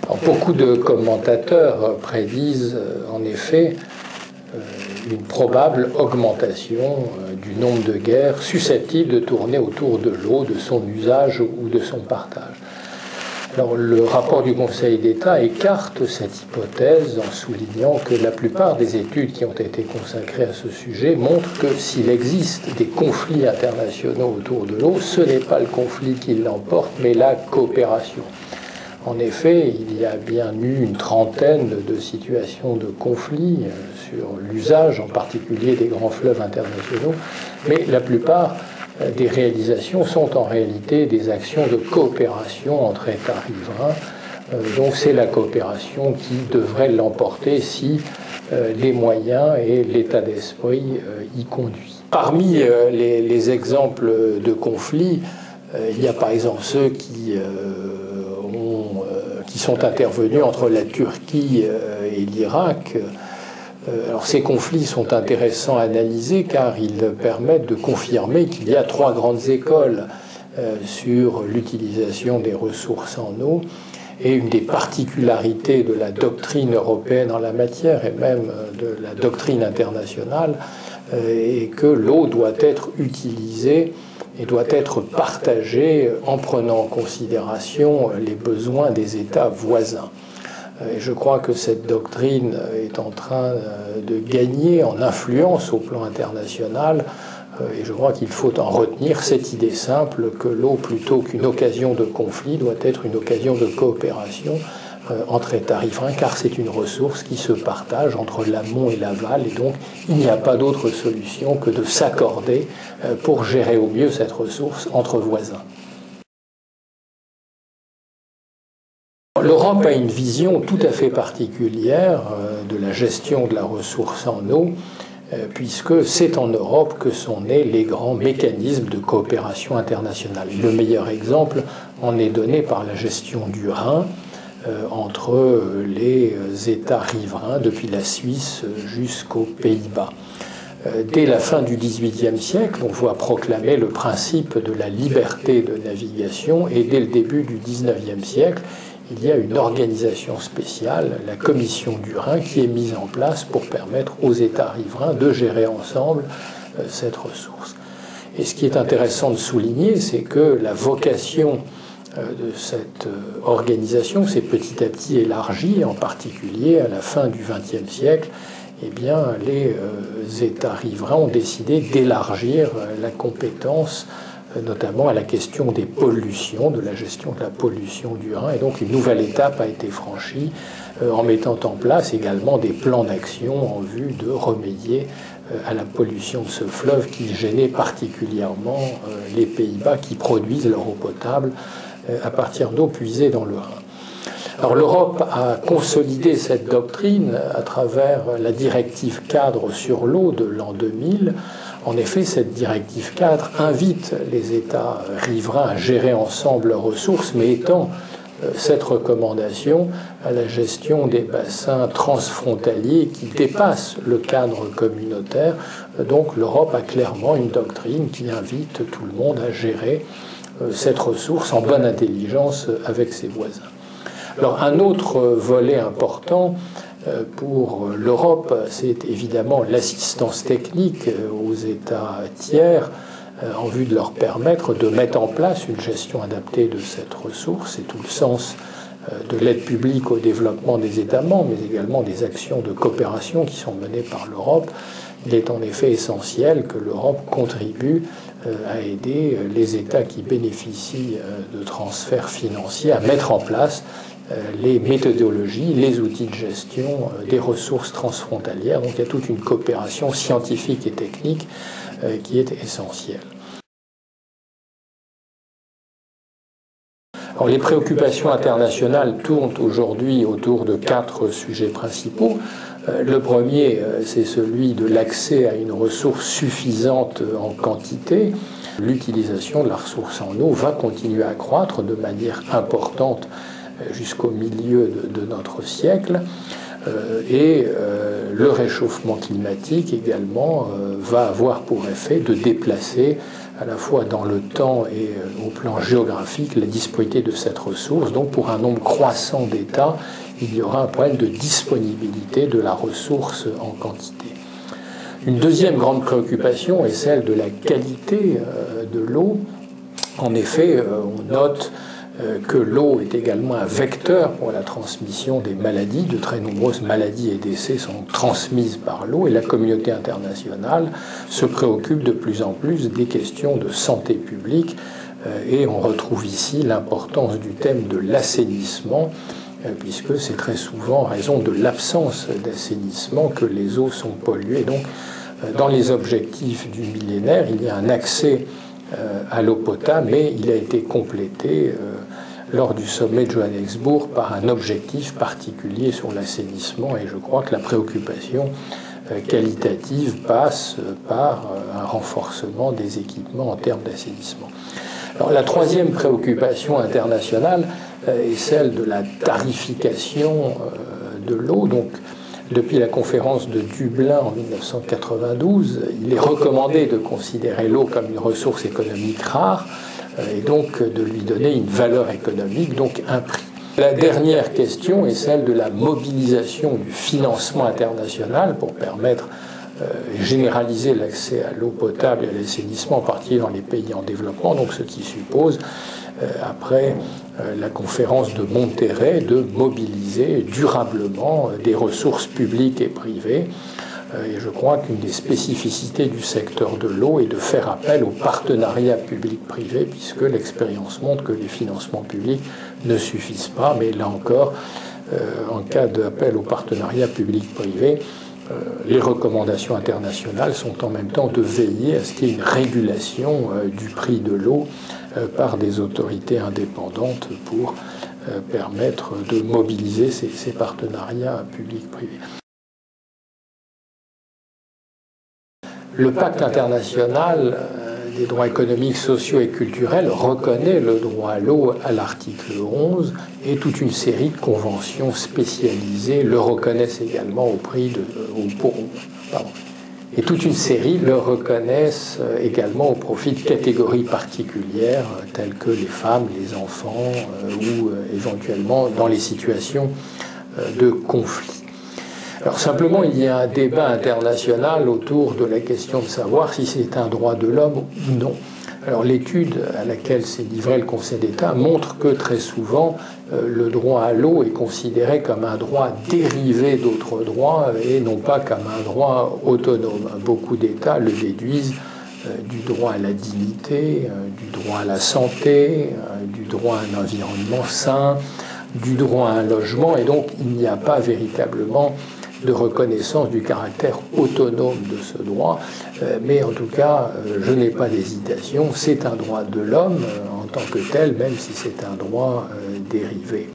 Alors, beaucoup de commentateurs prédisent en effet une probable augmentation du nombre de guerres susceptibles de tourner autour de l'eau, de son usage ou de son partage. Alors, le rapport du Conseil d'État écarte cette hypothèse en soulignant que la plupart des études qui ont été consacrées à ce sujet montrent que s'il existe des conflits internationaux autour de l'eau, ce n'est pas le conflit qui l'emporte, mais la coopération. En effet, il y a bien eu une trentaine de situations de conflit sur l'usage, en particulier des grands fleuves internationaux, mais la plupart des réalisations sont en réalité des actions de coopération entre États riverains. Donc c'est la coopération qui devrait l'emporter si les moyens et l'état d'esprit y conduisent. Parmi les exemples de conflits, il y a par exemple ceux qui sont intervenus entre la Turquie et l'Irak. Alors ces conflits sont intéressants à analyser car ils permettent de confirmer qu'il y a trois grandes écoles sur l'utilisation des ressources en eau, et une des particularités de la doctrine européenne en la matière et même de la doctrine internationale est que l'eau doit être utilisée et doit être partagée en prenant en considération les besoins des États voisins. Et je crois que cette doctrine est en train de gagner en influence au plan international, et je crois qu'il faut en retenir cette idée simple que l'eau, plutôt qu'une occasion de conflit, doit être une occasion de coopération entre États riverains, car c'est une ressource qui se partage entre l'amont et l'aval, et donc il n'y a pas d'autre solution que de s'accorder pour gérer au mieux cette ressource entre voisins. L'Europe a une vision tout à fait particulière de la gestion de la ressource en eau, puisque c'est en Europe que sont nés les grands mécanismes de coopération internationale. Le meilleur exemple en est donné par la gestion du Rhin entre les États riverains, depuis la Suisse jusqu'aux Pays-Bas. Dès la fin du XVIIIe siècle, on voit proclamer le principe de la liberté de navigation, et dès le début du XIXe siècle, il y a une organisation spéciale, la Commission du Rhin, qui est mise en place pour permettre aux États riverains de gérer ensemble cette ressource. Et ce qui est intéressant de souligner, c'est que la vocation de cette organisation s'est petit à petit élargie, en particulier à la fin du XXe siècle. Eh bien, les États riverains ont décidé d'élargir la compétence notamment à la question des pollutions, de la gestion de la pollution du Rhin. Et donc une nouvelle étape a été franchie en mettant en place également des plans d'action en vue de remédier à la pollution de ce fleuve qui gênait particulièrement les Pays-Bas qui produisent leur eau potable à partir d'eau puisée dans le Rhin. Alors l'Europe a consolidé cette doctrine à travers la directive cadre sur l'eau de l'an 2000. En effet, cette directive cadre invite les États riverains à gérer ensemble leurs ressources, mais étend cette recommandation à la gestion des bassins transfrontaliers qui dépassent le cadre communautaire. Donc l'Europe a clairement une doctrine qui invite tout le monde à gérer cette ressource en bonne intelligence avec ses voisins. Alors un autre volet important pour l'Europe, c'est évidemment l'assistance technique aux États tiers en vue de leur permettre de mettre en place une gestion adaptée de cette ressource. C'est tout le sens de l'aide publique au développement des États membres, mais également des actions de coopération qui sont menées par l'Europe. Il est en effet essentiel que l'Europe contribue à aider les États qui bénéficient de transferts financiers à mettre en place les méthodologies, les outils de gestion des ressources transfrontalières. Donc il y a toute une coopération scientifique et technique qui est essentielle. Alors, les préoccupations internationales tournent aujourd'hui autour de 4 sujets principaux. Le premier, c'est celui de l'accès à une ressource suffisante en quantité. L'utilisation de la ressource en eau va continuer à croître de manière importante jusqu'au milieu de notre siècle. Et le réchauffement climatique également va avoir pour effet de déplacer à la fois dans le temps et au plan géographique, la disponibilité de cette ressource. Donc pour un nombre croissant d'États, il y aura un problème de disponibilité de la ressource en quantité. Une deuxième grande préoccupation est celle de la qualité de l'eau. En effet, on note que l'eau est également un vecteur pour la transmission des maladies. De très nombreuses maladies et décès sont transmises par l'eau et la communauté internationale se préoccupe de plus en plus des questions de santé publique et on retrouve ici l'importance du thème de l'assainissement puisque c'est très souvent en raison de l'absence d'assainissement que les eaux sont polluées. Donc, dans les objectifs du millénaire, il y a un accès à l'eau potable, mais il a été complété lors du sommet de Johannesburg par un objectif particulier sur l'assainissement, et je crois que la préoccupation qualitative passe par un renforcement des équipements en termes d'assainissement. Alors, la troisième préoccupation internationale est celle de la tarification de l'eau. Donc, depuis la conférence de Dublin en 1992, il est recommandé de considérer l'eau comme une ressource économique rare et donc de lui donner une valeur économique, donc un prix. La dernière question est celle de la mobilisation du financement international pour permettre généraliser l'accès à l'eau potable et à l'assainissement, en particulier dans les pays en développement, donc ce qui suppose, après la conférence de Monterrey, de mobiliser durablement des ressources publiques et privées. Et je crois qu'une des spécificités du secteur de l'eau est de faire appel au partenariat public-privé, puisque l'expérience montre que les financements publics ne suffisent pas, mais là encore, en cas d'appel au partenariat public-privé, les recommandations internationales sont en même temps de veiller à ce qu'il y ait une régulation du prix de l'eau par des autorités indépendantes pour permettre de mobiliser ces partenariats publics-privés. Le pacte international des droits économiques, sociaux et culturels reconnaît le droit à l'eau à l'article 11 et toute une série de conventions spécialisées le reconnaissent également et toute une série le reconnaissent également au profit de catégories particulières telles que les femmes, les enfants ou éventuellement dans les situations de conflit. Alors simplement, il y a un débat international autour de la question de savoir si c'est un droit de l'homme ou non. Alors l'étude à laquelle s'est livré le Conseil d'État montre que très souvent, le droit à l'eau est considéré comme un droit dérivé d'autres droits et non pas comme un droit autonome. Beaucoup d'États le déduisent du droit à la dignité, du droit à la santé, du droit à un environnement sain, du droit à un logement, et donc il n'y a pas véritablement de reconnaissance du caractère autonome de ce droit, mais en tout cas, je n'ai pas d'hésitation, c'est un droit de l'homme en tant que tel, même si c'est un droit dérivé.